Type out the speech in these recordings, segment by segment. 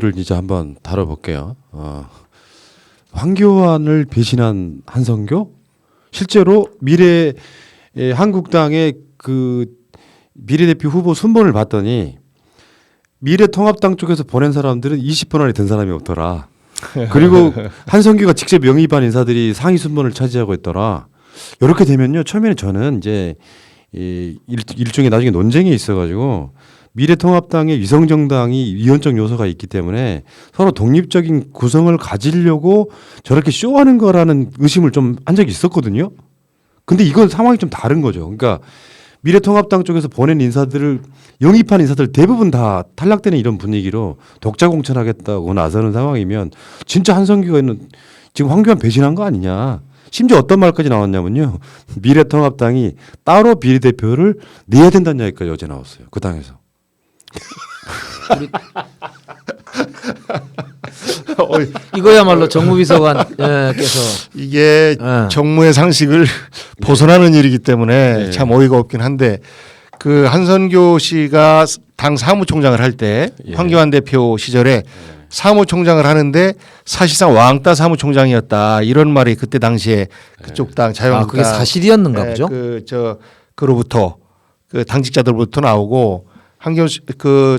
를 이제 한번 다뤄볼게요. 황교안을 배신한 한선교? 실제로 한국당의 그 비례대표 후보 순번을 봤더니 미래통합당 쪽에서 보낸 사람들은 20번 안에 든 사람이 없더라. 그리고 한선교가 직접 영입한 인사들이 상위 순번을 차지하고 있더라. 이렇게 되면요, 처음에는 저는 이제 일종의 나중에 논쟁이 있어가지고 미래통합당의 위성정당이 위헌적 요소가 있기 때문에 서로 독립적인 구성을 가지려고 저렇게 쇼하는 거라는 의심을 좀 한 적이 있었거든요. 근데 이건 상황이 좀 다른 거죠. 그러니까 미래통합당 쪽에서 보낸 인사들을 영입한 인사들 대부분 다 탈락되는 이런 분위기로 독자 공천하겠다고 나서는 상황이면 진짜 한성규는 지금 황교안 배신한 거 아니냐. 심지어 어떤 말까지 나왔냐면요. 미래통합당이 따로 비례대표를 내야 된다는 이야기까지 어제 나왔어요. 그 당에서. 이거야말로 정무비서관께서 이게 정무의 상식을 벗어나는 일이기 때문에 참 어이가 없긴 한데 그 한선교 씨가 당 사무총장을 할 때 황교안 대표 시절에 사무총장을 하는데 사실상 왕따 사무총장이었다 이런 말이 그때 당시에 그쪽 당 자유한국당 그게 사실이었는가 보죠? 그로부터 그 당직자들부터 나오고 한교안 그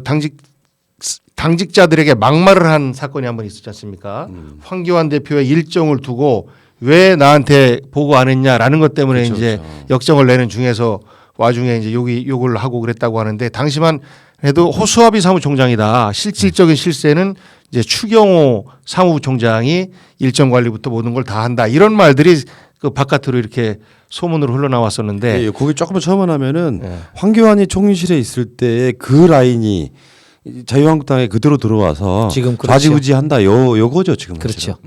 당직자들에게 막말을 한 사건이 한 번 있었지 않습니까? 황교안 대표의 일정을 두고 왜 나한테 보고 안 했냐라는 것 때문에 그렇죠, 이제 그렇죠. 역정을 내는 중에서 와중에 이제 욕을 하고 그랬다고 하는데 당시만 해도 호수아비 사무총장이다. 실질적인 실세는 이제 추경호 사무총장이 일정 관리부터 모든 걸 다 한다. 이런 말들이 그 바깥으로 이렇게 소문으로 흘러나왔었는데 네, 거기 조금만 첨언하면은 황교안이 총리실에 있을 때의 그 라인이 자유한국당에 그대로 들어와서 지금 그렇죠. 좌지우지한다. 요거죠 지금. 그렇죠.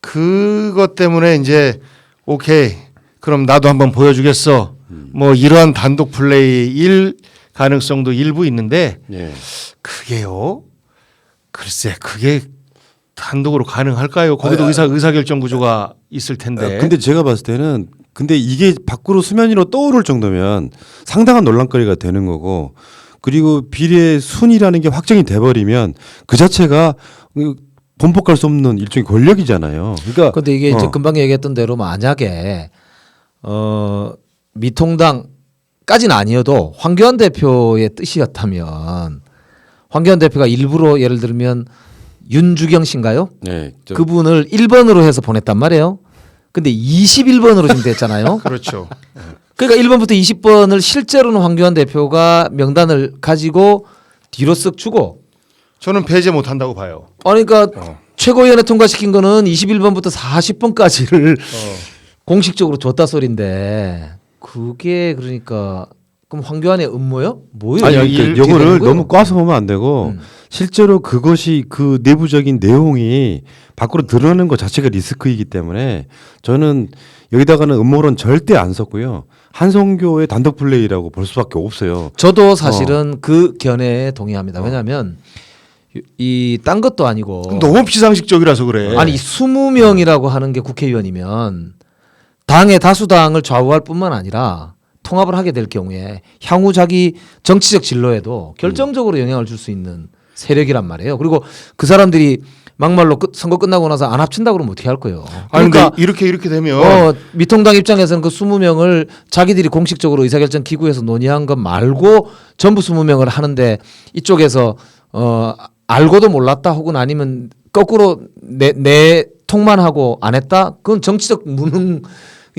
그것 때문에 이제 오케이 그럼 나도 한번 보여주겠어. 뭐 이러한 단독 플레이일 가능성도 일부 있는데 예. 그게요. 글쎄 그게 단독으로 가능할까요? 거기도 의사결정 구조가 있을 텐데. 근데 제가 봤을 때는 근데 이게 밖으로 수면 위로 떠오를 정도면 상당한 논란거리가 되는 거고 그리고 비례 순위라는 게 확정이 돼버리면 그 자체가 번복할 수 없는 일종의 권력이잖아요. 그러니까 근데 이게 이제 금방 얘기했던 대로 만약에 미통당까지는 아니어도 황교안 대표의 뜻이었다면 황교안 대표가 일부러 예를 들면 윤주경 씨인가요? 네, 그분을 1번으로 해서 보냈단 말이에요. 근데 21번으로 지금 됐잖아요. 그렇죠. 그러니까 1번부터 20번을 실제로는 황교안 대표가 명단을 가지고 뒤로 쓱 주고 저는 배제 못한다고 봐요. 그러니까 최고위원회 통과시킨 거는 21번부터 40번까지를 공식적으로 줬다 소린데 그게 그러니까 그럼 황교안의 음모요? 뭐예요? 아니 이게 그러니까 이거를 어떻게 너무 꽈서 보면 안 되고 실제로 그것이 그 내부적인 내용이 밖으로 드러나는 것 자체가 리스크이기 때문에 저는 여기다가는 음모론 절대 안 썼고요. 한성교의 단독 플레이라고 볼 수밖에 없어요. 저도 사실은 그 견해에 동의합니다. 왜냐하면 이 딴 것도 아니고 너무 비상식적이라서 그래. 아니 20명이라고 하는 게 국회의원이면 당의 다수당을 좌우할 뿐만 아니라 통합을 하게 될 경우에 향후 자기 정치적 진로에도 결정적으로 영향을 줄 수 있는 세력이란 말이에요. 그리고 그 사람들이 막말로 선거 끝나고 나서 안 합친다 그러면 어떻게 할 거예요? 아니 그러니까 근데 이렇게 되면 미통당 입장에서는 그 20명을 자기들이 공식적으로 의사결정 기구에서 논의한 것 말고 전부 20명을 하는데 이쪽에서 알고도 몰랐다 혹은 아니면 거꾸로 내 통만 하고 안 했다? 그건 정치적 무능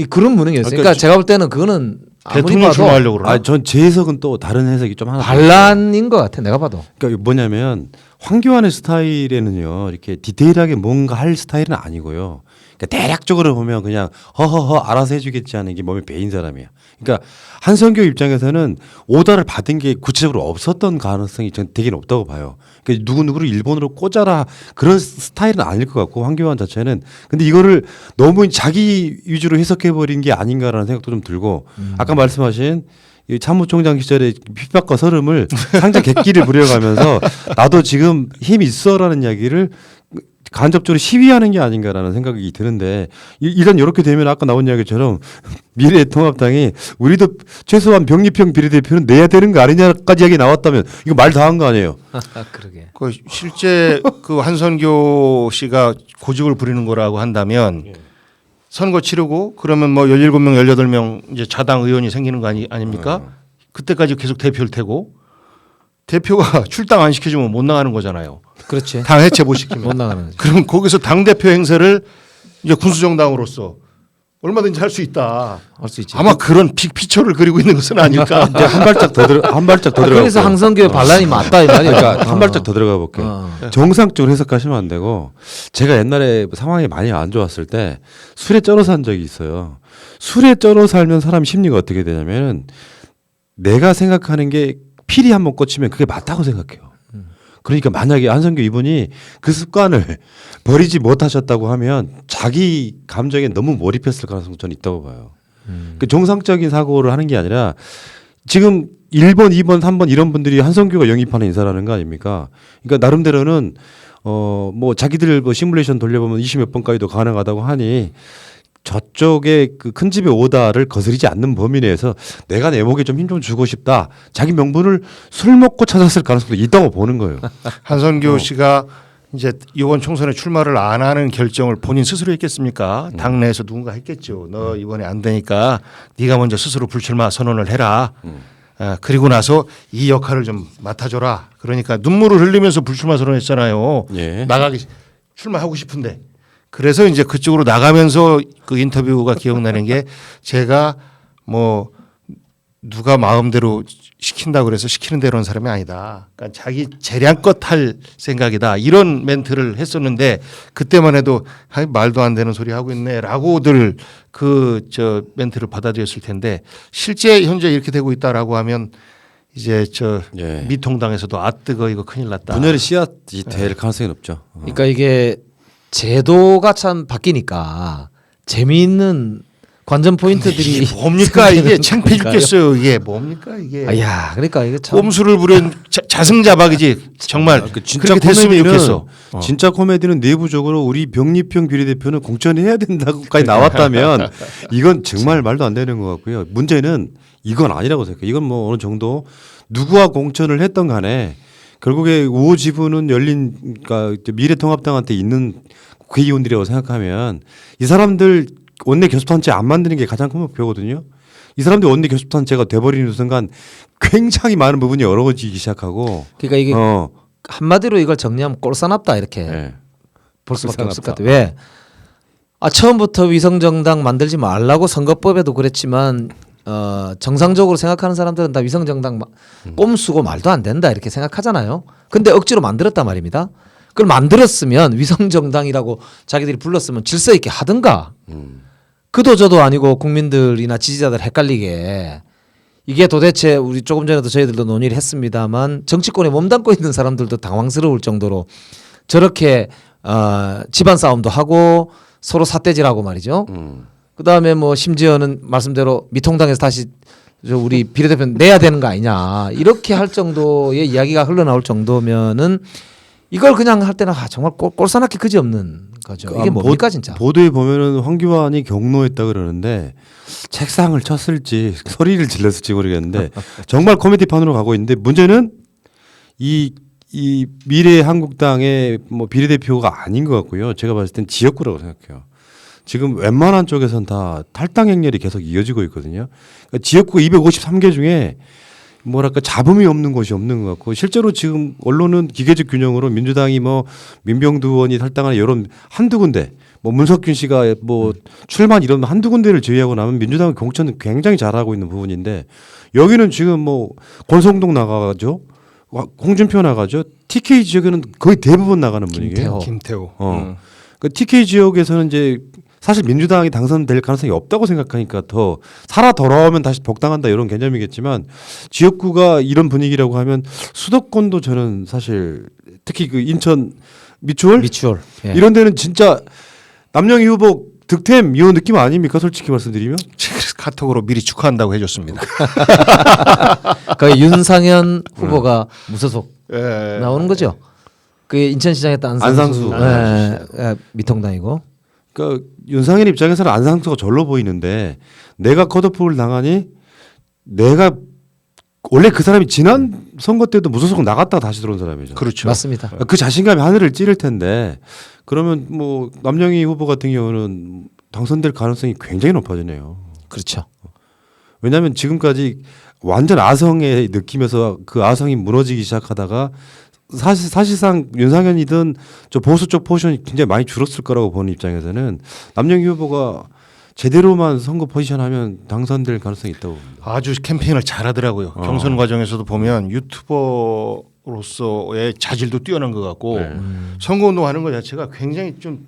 그런 무능이었어요. 그러니까 제가 볼 때는 그거는 아무리 대통령 봐도 출마하려고 그러나? 전 제 해석은 또 다른 해석이 좀 하나 반란인 것 같아. 내가 봐도. 그러니까 뭐냐면 황교안의 스타일에는요 이렇게 디테일하게 뭔가 할 스타일은 아니고요. 그러니까 대략적으로 보면 그냥 허허허 알아서 해주겠지 하는 게 몸에 배인 사람이야. 그러니까 한성교 입장에서는 오더를 받은 게 구체적으로 없었던 가능성이 전 되게 높다고 봐요. 그러니까 누구누구를 일본으로 꽂아라 그런 스타일은 아닐 것 같고 황교안 자체는 근데 이거를 너무 자기 위주로 해석해버린 게 아닌가라는 생각도 좀 들고 아까 말씀하신 이 참모총장 시절에 핍박과 서름을 상장 객기를 부려가면서 나도 지금 힘 있어라는 이야기를 간접적으로 시위하는 게 아닌가라는 생각이 드는데 일단 이렇게 되면 아까 나온 이야기처럼 미래통합당이 우리도 최소한 병립형 비례대표는 내야 되는 거 아니냐까지 이야기 나왔다면 이거 말 다 한 거 아니에요? 그러게. 그 실제 그 한선교 씨가 고집을 부리는 거라고 한다면 선거 치르고 그러면 뭐 17명, 18명 이제 자당 의원이 생기는 거 아닙니까? 그때까지 계속 대표일 테고 대표가 출당 안 시켜주면 못 나가는 거잖아요. 그렇지. 당 해체 못 시키면. 못 나가는 거지. 그럼 거기서 당 대표 행세를 이제 군수정당으로서 얼마든지 할 수 있다. 할 수 있지. 아마 그런 피처를 그리고 있는 것은 아닐까. 이제 한 발짝 더 들어가. 그래서 항성교의 반란이 맞다 이 말이야. 그러니까 한 발짝 더 들어가 볼게요. 정상적으로 해석하시면 안 되고 제가 옛날에 상황이 많이 안 좋았을 때 술에 쩔어 산 적이 있어요. 술에 쩔어 살면 사람 심리가 어떻게 되냐면 내가 생각하는 게 필이 한번 꽂히면 그게 맞다고 생각해요. 그러니까 만약에 한성규 이분이 그 습관을 버리지 못하셨다고 하면 자기 감정에 너무 몰입했을 가능성이 저는 있다고 봐요. 그 정상적인 사고를 하는 게 아니라 지금 1번, 2번, 3번 이런 분들이 한성규가 영입하는 인사라는 거 아닙니까? 그러니까 나름대로는 뭐 자기들 뭐 시뮬레이션 돌려보면 20몇 번까지도 가능하다고 하니 저쪽에 그 큰 집의 오다를 거스르지 않는 범위 내에서 내가 내 목에 좀 힘 좀 주고 싶다. 자기 명분을 술 먹고 찾았을 가능성도 있다고 보는 거예요. 한선교 씨가 이제 이번 총선에 출마를 안 하는 결정을 본인 스스로 했겠습니까? 당내에서 누군가 했겠죠. 너 이번에 안 되니까 네가 먼저 스스로 불출마 선언을 해라. 그리고 나서 이 역할을 좀 맡아줘라. 그러니까 눈물을 흘리면서 불출마 선언했잖아요. 예. 나가기 출마하고 싶은데. 그래서 이제 그쪽으로 나가면서 그 인터뷰가 기억나는 게 제가 뭐 누가 마음대로 시킨다고 그래서 시키는 대로 하는 사람이 아니다. 그러니까 자기 재량껏 할 생각이다. 이런 멘트를 했었는데 그때만 해도 말도 안 되는 소리 하고 있네라고들 그 저 멘트를 받아들였을 텐데 실제 현재 이렇게 되고 있다라고 하면 이제 저 예. 미통당에서도 아 뜨거 이거 큰일 났다. 분열의 씨앗이 될 가능성이 높죠. 그러니까 이게 제도가 참 바뀌니까 재미있는 관전 포인트들이 이게 뭡니까 이게 생기는 창피해 거니까요. 죽겠어요. 이게 뭡니까 이게. 아야, 그러니까 이게 참 꼼수를 부린 자승자박이지 정말 그 진짜 그렇게 됐으면 코미디는 좋겠어. 진짜 코미디는 내부적으로 우리 병립형 비례대표는 공천해야 된다고까지 나왔다면 이건 정말 말도 안 되는 것 같고요. 문제는 이건 아니라고 생각해요. 이건 뭐 어느 정도 누구와 공천을 했던 간에 결국에 우호 지분은 열린 그러니까 미래통합당한테 있는 국회의원들이라고 생각하면 이 사람들 원내 교섭단체 안 만드는 게 가장 큰 목표거든요. 이 사람들 원내 교섭단체가 돼버리는 순간 굉장히 많은 부분이 어려워지기 시작하고 그러니까 이게 한마디로 이걸 정리하면 꼴사납다 이렇게 네. 볼 수밖에 없을 것 같아요. 왜? 처음부터 위성정당 만들지 말라고 선거법에도 그랬지만 정상적으로 생각하는 사람들은 다 위성정당 꼼수고 말도 안 된다 이렇게 생각하잖아요. 근데 억지로 만들었단 말입니다. 그걸 만들었으면 위성정당이라고 자기들이 불렀으면 질서 있게 하든가. 그도 저도 아니고 국민들이나 지지자들 헷갈리게 이게 도대체 우리 조금 전에도 저희들도 논의를 했습니다만 정치권에 몸담고 있는 사람들도 당황스러울 정도로 저렇게 집안 싸움도 하고 서로 삿대질하고 말이죠. 그다음에 뭐 심지어는 말씀대로 미통당에서 다시 우리 비례대표 내야 되는 거 아니냐 이렇게 할 정도의 이야기가 흘러나올 정도면은 이걸 그냥 할 때는 정말 꼴사납게 그지없는 거죠. 이게 뭡니까 진짜. 보도에 보면은 황교안이 경로했다 그러는데 책상을 쳤을지 소리를 질렀을지 모르겠는데 정말 코미디판으로 가고 있는데 문제는 이 미래 한국당의 뭐 비례대표가 아닌 것 같고요. 제가 봤을 땐 지역구라고 생각해요. 지금 웬만한 쪽에서는 다 탈당 행렬이 계속 이어지고 있거든요. 그러니까 지역구 253개 중에 뭐랄까 잡음이 없는 곳이 없는 것 같고 실제로 지금 언론은 기계적 균형으로 민주당이 뭐 민병두 의원이 탈당하는 이런 한두 군데 뭐 문석균 씨가 뭐 출마한 이런 한두 군데를 제외하고 나면 민주당은 공천은 굉장히 잘하고 있는 부분인데 여기는 지금 뭐 권성동 나가죠. 홍준표 나가죠. TK 지역에는 거의 대부분 나가는 분위기예요. 김태호. 그 TK 지역에서는 이제 사실 민주당이 당선될 가능성이 없다고 생각하니까 더 살아 돌아오면 다시 복당한다 이런 개념이겠지만 지역구가 이런 분위기라고 하면 수도권도 저는 사실 특히 그 인천 미추홀 예. 이런 데는 진짜 남영희 후보 득템 이런 느낌 아닙니까? 솔직히 말씀드리면 카톡으로 미리 축하한다고 해줬습니다. 거의 윤상현 후보가 무소속 예. 나오는 거죠. 그 인천시장 했던 안상수. 미통당이고. 그러니까 윤상현 입장에서는 안상수가 절로 보이는데 내가 컷오프를 당하니 내가 원래 그 사람이 지난 선거 때도 무소속 나갔다가 다시 들어온 사람이죠. 그렇죠. 맞습니다. 그 자신감이 하늘을 찌를 텐데 그러면 뭐 남영희 후보 같은 경우는 당선될 가능성이 굉장히 높아지네요. 그렇죠. 왜냐하면 지금까지 완전 아성의 느낌에서 그 아성이 무너지기 시작하다가 사실상 윤상현이든 저 보수 쪽 포지션이 굉장히 많이 줄었을 거라고 보는 입장에서는 남영희 후보가 제대로만 선거 포지션하면 당선될 가능성이 있다고 봅니다. 아주 캠페인을 잘하더라고요. 경선 과정에서도 보면 유튜버로서의 자질도 뛰어난 것 같고 네. 선거운동하는 것 자체가 굉장히 좀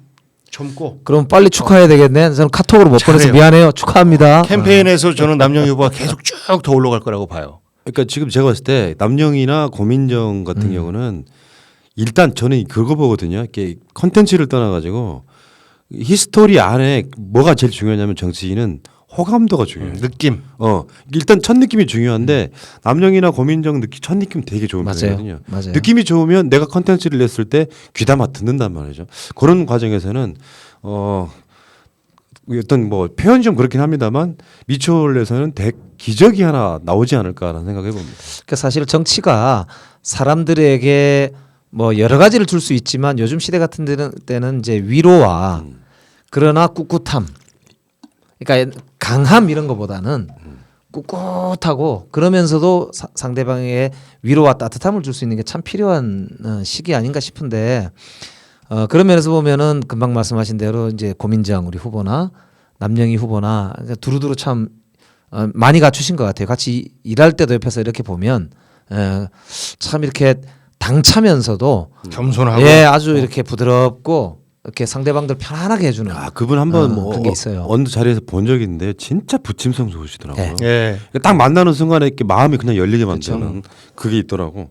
젊고 그럼 빨리 축하해야 되겠네. 저는 카톡으로 못 보내서 잘해요. 미안해요. 축하합니다. 캠페인에서 저는 남영희 후보가 계속 쭉 더 올라갈 거라고 봐요. 그러니까 지금 제가 봤을 때 남영희나 고민정 같은 경우는 일단 저는 그거 보거든요. 이렇게 컨텐츠를 떠나가지고 히스토리 안에 뭐가 제일 중요하냐면 정치인은 호감도가 중요해요. 느낌. 일단 첫 느낌이 중요한데 남영희나 고민정 첫 느낌 되게 좋은 맞아요. 편이거든요. 맞아요. 느낌이 좋으면 내가 컨텐츠를 냈을 때 귀담아 듣는단 말이죠. 그런 과정에서는 어떤 뭐 표현이 좀 그렇긴 합니다만 미추홀에서는 기적이 하나 나오지 않을까라는 생각해 봅니다. 그러니까 사실 정치가 사람들에게 뭐 여러 가지를 줄 수 있지만 요즘 시대 같은 때는 이제 위로와 그러나 꿋꿋함, 그러니까 강함 이런 것보다는 꿋꿋하고 그러면서도 상대방에게 위로와 따뜻함을 줄 수 있는 게 참 필요한 시기 아닌가 싶은데 그런 면에서 보면은 금방 말씀하신 대로 이제 고민정 우리 후보나 남영희 후보나 그러니까 두루두루 참 많이 갖추신 것 같아요. 같이 일할 때도 옆에서 이렇게 보면 참 이렇게 당차면서도 겸손하고 아주 이렇게 부드럽고 이렇게 상대방들 편안하게 해주는 그분 한번 그런 게 있어요. 어느 자리에서 본 적이 있는데 진짜 부침성 좋으시더라고요. 예. 딱 만나는 순간에 이렇게 마음이 그냥 열리게 만드는 그게 있더라고.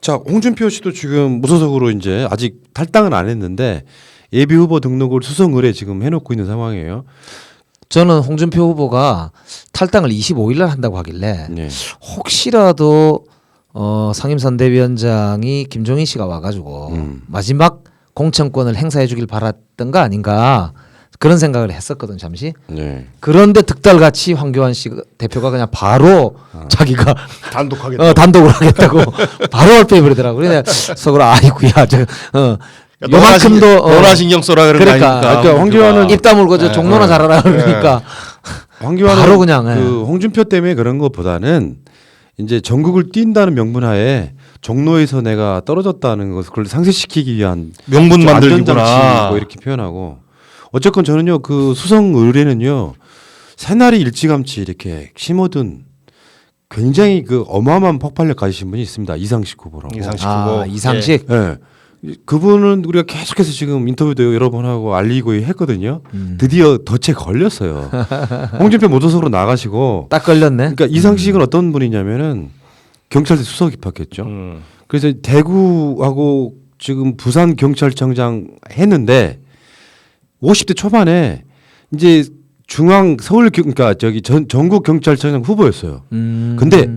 자, 홍준표 씨도 지금 무소속으로 이제 아직 탈당은 안 했는데 예비 후보 등록을 수성 의뢰 지금 해놓고 있는 상황이에요. 저는 홍준표 후보가 탈당을 25일 날 한다고 하길래 네. 혹시라도 상임선대위원장이 김종인 씨가 와가지고 마지막 공천권을 행사해주길 바랐던 거 아닌가 그런 생각을 했었거든 잠시. 네. 그런데 득달같이 황교안 씨 대표가 그냥 바로 자기가 단독하게 단독으로 하겠다고 바로 얼빼버리더라고. 그래 속으로 아이고야 요만큼도 너나 신경 써라 그런 거 그러니까, 아닙니까? 그러니까 황교안은 입 다물고 저 종로나 잘하라 그러니까 황교안은 바로 그냥, 그 홍준표 때문에 그런 것보다는 이제 전국을 뛴다는 명분하에 종로에서 내가 떨어졌다는 것을 상쇄시키기 위한 명분 안전장치 만들기구나. 뭐 이렇게 표현하고 어쨌건 저는요 그 수성 의뢰는요 새날이 일찌감치 이렇게 심어둔 굉장히 그 어마어마한 폭발력 가지신 분이 있습니다. 이상식 후보라고. 이상식 후보. 이상식. 예. 그분은 우리가 계속해서 지금 인터뷰도 여러 번 하고 알리고 했거든요. 드디어 덫에 걸렸어요. 홍준표 무소속으로 나가시고 딱 걸렸네. 그러니까 이상식은 어떤 분이냐면은 경찰대 수석 입학했죠. 그래서 대구하고 지금 부산 경찰청장 했는데 50대 초반에 이제 중앙 서울 그러니까 저기 전국 경찰청장 후보였어요. 근데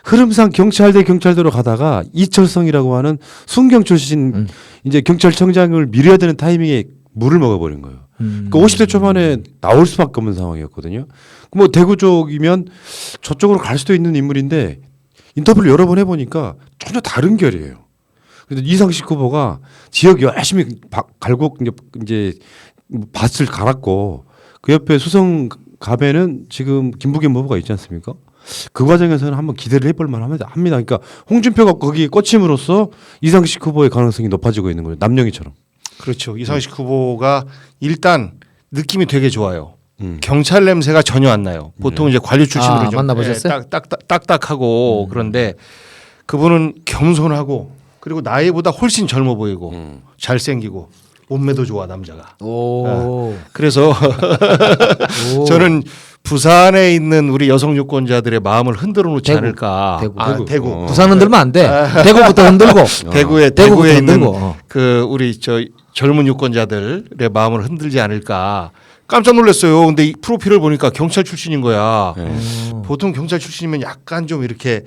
흐름상 경찰대 경찰대로 가다가 이철성이라고 하는 순경 출신 이제 경찰청장을 밀어야 되는 타이밍에 물을 먹어버린 거예요. 그러니까 50대 초반에 나올 수밖에 없는 상황이었거든요. 뭐 대구 쪽이면 저쪽으로 갈 수도 있는 인물인데 인터뷰를 여러 번 해보니까 전혀 다른 결이에요. 그래서 이상식 후보가 지역 열심히 갈고 이제 밭을 갈았고 그 옆에 수성 갑에는 지금 김부겸 후보가 있지 않습니까? 그 과정에서는 한번 기대를 해볼 만합니다. 그러니까 홍준표가 거기에 꽂힘으로써 이상식 후보의 가능성이 높아지고 있는 거예요. 남영희처럼. 그렇죠. 이상식 후보가 일단 느낌이 되게 좋아요. 경찰 냄새가 전혀 안 나요. 보통 이제 관리 출신들은 좀 만나보셨어요? 딱딱하고 그런데 그분은 겸손하고 그리고 나이보다 훨씬 젊어 보이고 잘생기고 몸매도 좋아 남자가. 그래서 저는 부산에 있는 우리 여성 유권자들의 마음을 흔들어 놓지 대구, 않을까. 대구. 부산 흔들면 안 돼. 대구부터 흔들고. 대구에 있는 흔들고. 그 우리 저 젊은 유권자들의 마음을 흔들지 않을까. 깜짝 놀랐어요. 근데 이 프로필을 보니까 경찰 출신인 거야. 보통 경찰 출신이면 약간 좀 이렇게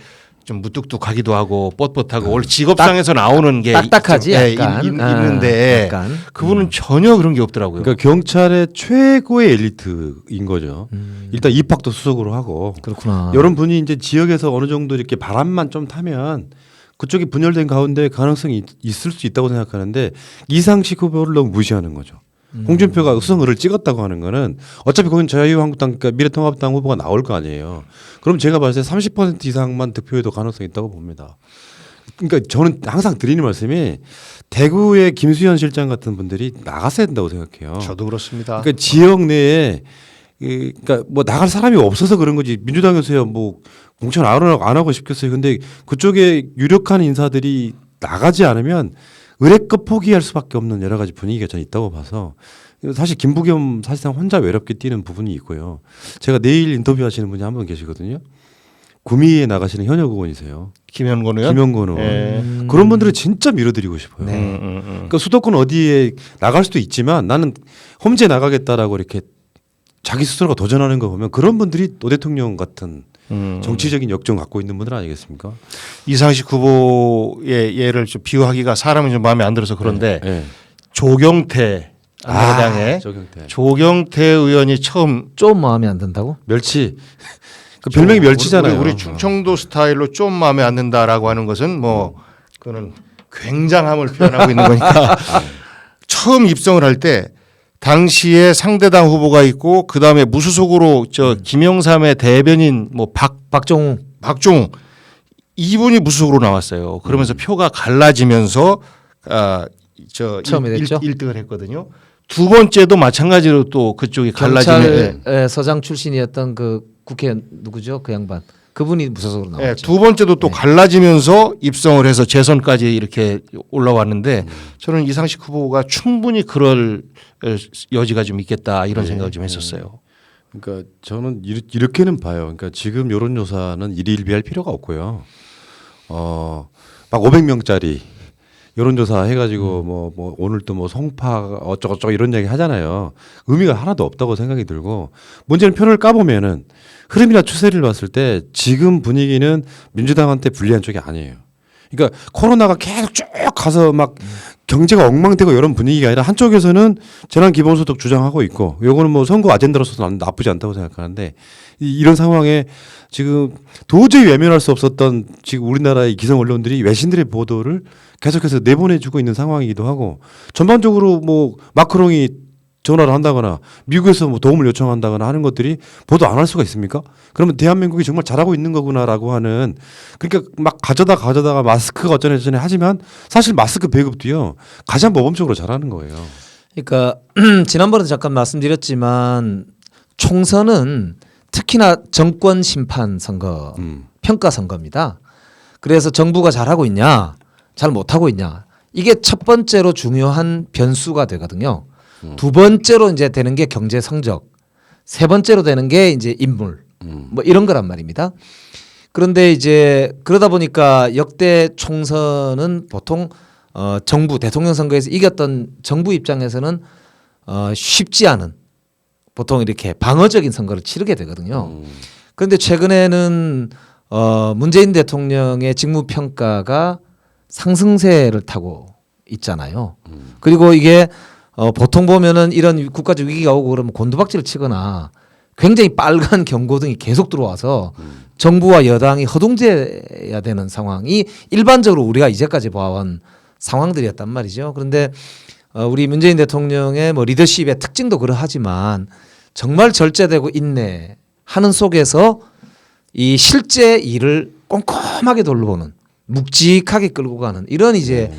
좀 무뚝뚝하기도 하고 뻣뻣하고 원래 직업상에서 나오는 게 딱딱하지 좀, 약간 있는데 약간. 그분은 전혀 그런 게 없더라고요. 그러니까 경찰의 최고의 엘리트인 거죠. 일단 입학도 수석으로 하고 그렇구나. 이런 분이 이제 지역에서 어느 정도 이렇게 바람만 좀 타면 그쪽이 분열된 가운데 가능성이 있을 수 있다고 생각하는데 이상식 후보를 너무 무시하는 거죠. 홍준표가 수성을을 찍었다고 하는 거는 어차피 거긴 자유한국당 그러니까 미래통합당 후보가 나올 거 아니에요. 그럼 제가 봤을 때 30% 이상만 득표해도 가능성이 있다고 봅니다. 그러니까 저는 항상 드리는 말씀이 대구의 김수현 실장 같은 분들이 나갔어야 된다고 생각해요. 저도 그렇습니다. 그러니까 지역 내에 그러니까 뭐 나갈 사람이 없어서 그런 거지 민주당에서야 뭐 공천 안 하고 싶겠어요. 근데 그쪽에 유력한 인사들이 나가지 않으면 의뢰급 포기할 수밖에 없는 여러 가지 분위기가 전 있다고 봐서 사실 김부겸 사실상 혼자 외롭게 뛰는 부분이 있고요. 제가 내일 인터뷰하시는 분이 한 분 계시거든요. 구미에 나가시는 현역 의원이세요. 김현권 의원. 김현권 의원. 그런 분들은 진짜 밀어드리고 싶어요. 네. 그러니까 수도권 어디에 나갈 수도 있지만 나는 험지에 나가겠다라고 이렇게 자기 스스로가 도전하는 거 보면 그런 분들이 노 대통령 같은 정치적인 역정 갖고 있는 분들 아니겠습니까? 이상식 후보의 예를 좀 비유하기가 사람이 좀 마음에 안 들어서 그런데 네. 조경태 한나라당의 조경태 의원이 처음 좀 마음에 안 든다고? 멸치. 그 별명이 멸치잖아요. 우리 충청도 스타일로 좀 마음에 안 든다라고 하는 것은 뭐 그거는 굉장함을 표현하고 있는 거니까 처음 입성을 할 때 당시에 상대당 후보가 있고 그 다음에 무소속으로 저 김영삼의 대변인 뭐 박종웅 이분이 무소속으로 나왔어요. 그러면서 표가 갈라지면서 처음에 됐죠? 1등을 했거든요. 두 번째도 마찬가지로 또 그쪽이 갈라지면 경찰서장 출신이었던 그 국회의원 누구죠? 그 양반. 그분이 무소속으로 나왔죠. 두 번째도 또 갈라지면서 입성을 해서 재선까지 이렇게 올라왔는데 저는 이상식 후보가 충분히 그럴 여지가 좀 있겠다 이런 생각을 좀 했었어요. 그러니까 저는 이렇게는 봐요. 그러니까 지금 여론조사는 일희일비할 필요가 없고요. 막 500명짜리 여론조사 해가지고 뭐 오늘 또 뭐 송파 어쩌고저쩌고 이런 얘기 하잖아요. 의미가 하나도 없다고 생각이 들고 문제는 표를 까보면은 흐름이나 추세를 봤을 때 지금 분위기는 민주당한테 불리한 쪽이 아니에요. 그러니까 코로나가 계속 쭉 가서 막 경제가 엉망되고 이런 분위기가 아니라 한쪽에서는 재난 기본소득 주장하고 있고 요거는 뭐 선거 아젠다로서는 나쁘지 않다고 생각하는데 이런 상황에 지금 도저히 외면할 수 없었던 지금 우리나라의 기성 언론들이 외신들의 보도를 계속해서 내보내주고 있는 상황이기도 하고 전반적으로 뭐 마크롱이 전화를 한다거나 미국에서 뭐 도움을 요청한다거나 하는 것들이 보도 안 할 수가 있습니까? 그러면 대한민국이 정말 잘하고 있는 거구나라고 하는 그러니까 막 가져다가 마스크가 어쩌네 하지만 사실 마스크 배급도요 가장 모범적으로 잘하는 거예요. 그러니까 지난번에도 잠깐 말씀드렸지만 총선은 특히나 정권 심판 선거, 평가 선거입니다. 그래서 정부가 잘하고 있냐, 잘 못하고 있냐 이게 첫 번째로 중요한 변수가 되거든요. 두 번째로 이제 되는 게 경제 성적, 세 번째로 되는 게 이제 인물, 뭐 이런 거란 말입니다. 그런데 이제 그러다 보니까 역대 총선은 보통 정부 대통령 선거에서 이겼던 정부 입장에서는 쉽지 않은 보통 이렇게 방어적인 선거를 치르게 되거든요. 그런데 최근에는 문재인 대통령의 직무 평가가 상승세를 타고 있잖아요. 그리고 이게 보통 보면은 이런 국가적 위기가 오고 그러면 곤두박질을 치거나 굉장히 빨간 경고등이 계속 들어와서 정부와 여당이 허둥대야 되는 상황이 일반적으로 우리가 이제까지 봐온 상황들이었단 말이죠. 그런데 우리 문재인 대통령의 뭐 리더십의 특징도 그러하지만 정말 절제되고 인내하는 속에서 이 실제 일을 꼼꼼하게 돌보는 묵직하게 끌고 가는 이런 이제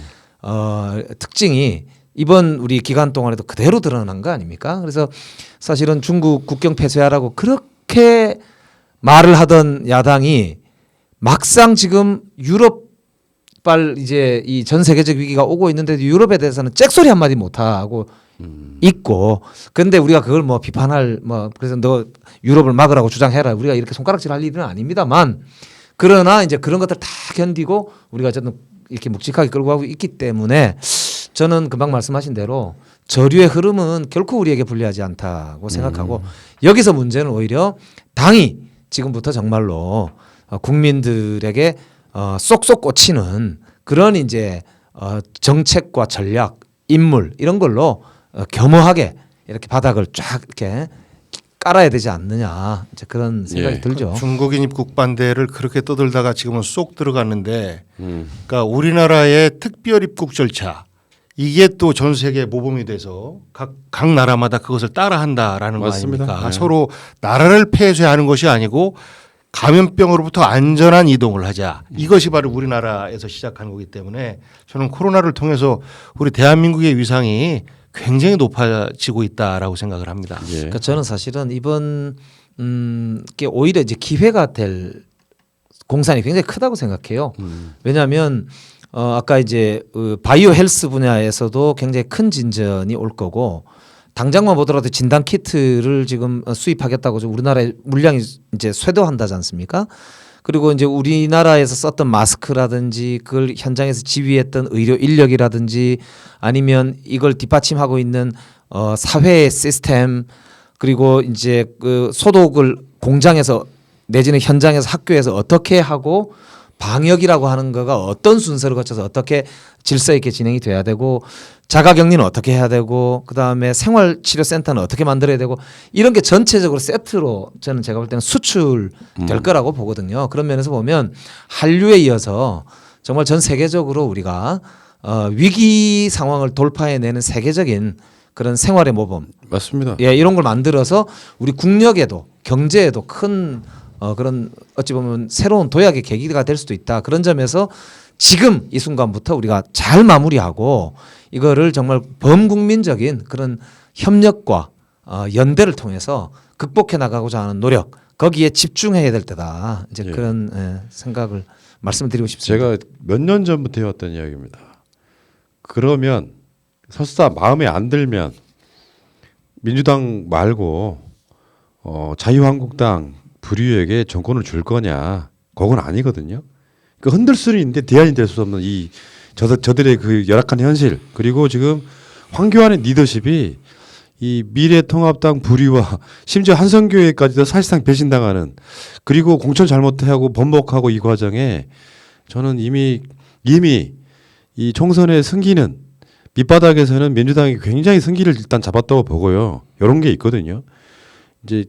특징이 이번 우리 기간 동안에도 그대로 드러난 거 아닙니까? 그래서 사실은 중국 국경 폐쇄하라고 그렇게 말을 하던 야당이 막상 지금 유럽발 이제 이 전 세계적 위기가 오고 있는데도 유럽에 대해서는 잭소리 한마디 못 하고 있고 그런데 우리가 그걸 뭐 비판할 뭐 그래서 너 유럽을 막으라고 주장해라 우리가 이렇게 손가락질할 일은 아닙니다만 그러나 이제 그런 것들 다 견디고 우리가 어쨌든 이렇게 묵직하게 끌고 가고 있기 때문에 저는 금방 말씀하신 대로 저류의 흐름은 결코 우리에게 불리하지 않다고 생각하고 여기서 문제는 오히려 당이 지금부터 정말로 국민들에게 쏙쏙 꽂히는 그런 이제 정책과 전략, 인물 이런 걸로 겸허하게 이렇게 바닥을 쫙 이렇게 깔아야 되지 않느냐 이제 그런 생각이 예. 들죠. 중국인 입국 반대를 그렇게 떠들다가 지금은 쏙 들어갔는데, 그러니까 우리나라의 특별 입국 절차 이게 또 전 세계 모범이 돼서 각 나라마다 그것을 따라한다라는 거 맞습니다. 아닙니까? 네. 서로 나라를 폐쇄하는 것이 아니고 감염병으로부터 안전한 이동을 하자. 이것이 바로 우리나라에서 시작한 거기 때문에 저는 코로나를 통해서 우리 대한민국의 위상이 굉장히 높아지고 있다라고 생각을 합니다. 예. 그러니까 저는 사실은 이번 게 오히려 이제 기회가 될 공산이 굉장히 크다고 생각해요. 왜냐하면 아까 이제 바이오 헬스 분야에서도 굉장히 큰 진전이 올 거고 당장만 보더라도 진단 키트를 지금 수입하겠다고 우리나라의 물량이 이제 쇄도한다지 않습니까? 그리고 이제 우리나라에서 썼던 마스크라든지 그걸 현장에서 지휘했던 의료 인력이라든지 아니면 이걸 뒷받침하고 있는 사회 시스템 그리고 이제 그 소독을 공장에서 내지는 현장에서 학교에서 어떻게 하고 방역이라고 하는 거가 어떤 순서를 거쳐서 어떻게 질서 있게 진행이 돼야 되고 자가격리는 어떻게 해야 되고 그다음에 생활치료센터는 어떻게 만들어야 되고 이런 게 전체적으로 세트로 저는 제가 볼 때는 수출될 거라고 보거든요. 그런 면에서 보면 한류에 이어서 정말 전 세계적으로 우리가 위기 상황을 돌파해내는 세계적인 그런 생활의 모범 맞습니다. 예, 이런 걸 만들어서 우리 국력에도 경제에도 큰 그런 어찌 보면 새로운 도약의 계기가 될 수도 있다. 그런 점에서 지금 이 순간부터 우리가 잘 마무리하고 이거를 정말 범국민적인 그런 협력과 연대를 통해서 극복해 나가고자 하는 노력 거기에 집중해야 될 때다. 이제 예. 그런 생각을 말씀드리고 싶습니다. 제가 몇 년 전부터 해왔던 이야기입니다. 그러면 설사 마음에 안 들면 민주당 말고 자유한국당 부류에게 정권을 줄 거냐? 그건 아니거든요. 그 흔들 수는 있는데 대안이 될 수 없는 이 저들의 그 열악한 현실 그리고 지금 황교안의 리더십이 이 미래통합당 부류와 심지어 한성교회까지도 사실상 배신당하는 그리고 공천 잘못하고 번복하고 이 과정에 저는 이미 이 총선의 승기는 밑바닥에서는 민주당이 굉장히 승기를 일단 잡았다고 보고요. 이런 게 있거든요. 이제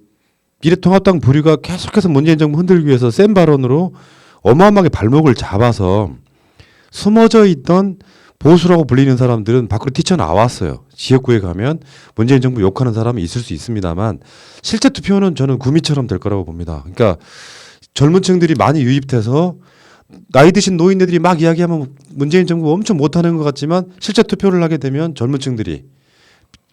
미래통합당 부류가 계속해서 문재인 정부 흔들기 위해서 센 발언으로 어마어마하게 발목을 잡아서 숨어져 있던 보수라고 불리는 사람들은 밖으로 뛰쳐나왔어요. 지역구에 가면 문재인 정부 욕하는 사람이 있을 수 있습니다만 실제 투표는 저는 구미처럼 될 거라고 봅니다. 그러니까 젊은 층들이 많이 유입돼서 나이 드신 노인네들이 막 이야기하면 문재인 정부 엄청 못하는 것 같지만 실제 투표를 하게 되면 젊은 층들이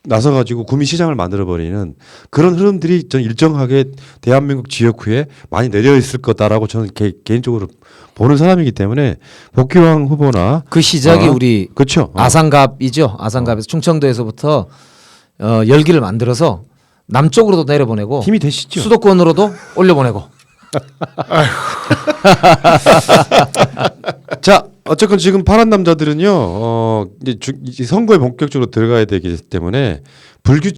나서가지고 구미 시장을 만들어버리는 그런 흐름들이 전 일정하게 대한민국 지역구에 많이 내려 있을 거다라고 저는 개인적으로 보는 사람이기 때문에 복귀왕 후보나 그 시작이 우리 그렇죠. 아산갑이죠. 아산갑에서 충청도에서부터 열기를 만들어서 남쪽으로도 내려보내고 힘이 되시죠. 수도권으로도 올려보내고. 자, 어쨌건 지금 파란 남자들은요. 이제 선거에 본격적으로 들어가야 되기 때문에 불규